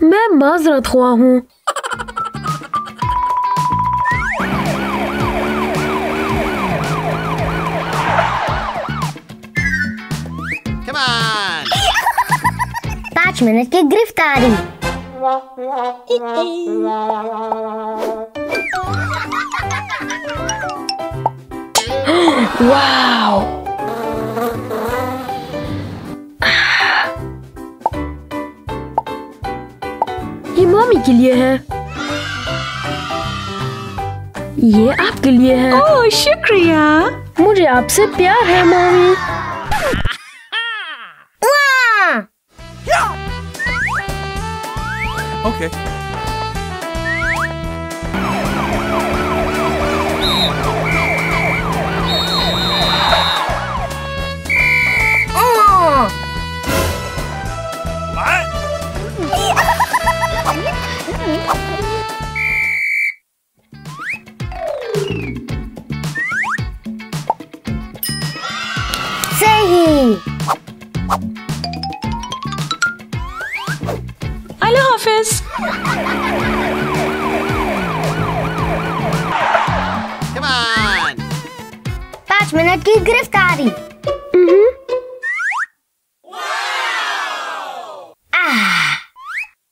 मैं माजरत ख्वाह हूँ। Come on! 5 मिनट की गिरफ्तारी। वाओ! ये मम्मी के लिए है। ये आपके लिए है। ओह शुक्रिया। मुझे आपसे प्यार है मम्मी। Okay. सही। अल्लाह हाफिज। Come on! 5 मिनट की गिरफ्तारी।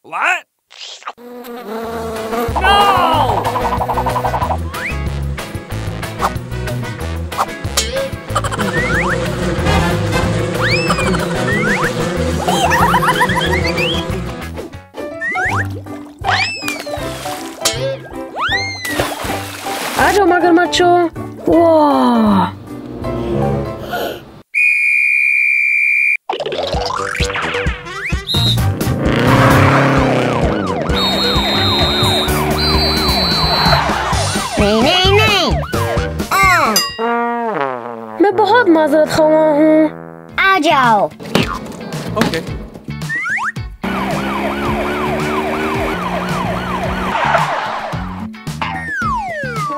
What? No! आ जाओ मगरमच्छो। वाह! नहीं। मैं बहुत माजरत ख्वाह हूँ। आ जाओ। Okay.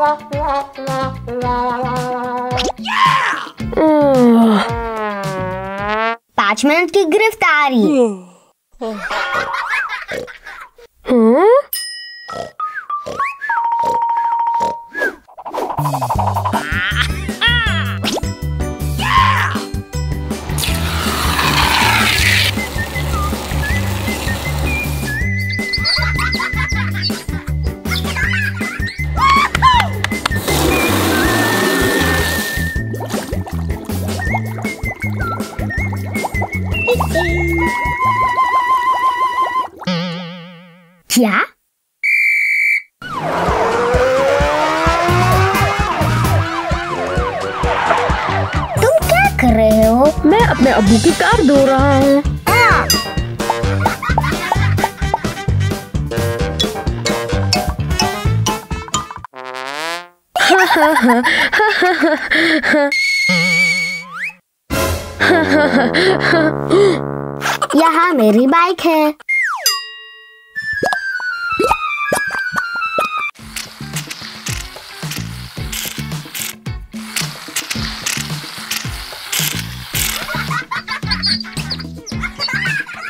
आह, 5 मिनट की गिरफ्तारी। हाँ? क्या? तुम क्या कर रहे हो? मैं अपने अब्बू की कार धो रहा हूँ। यहाँ मेरी बाइक है।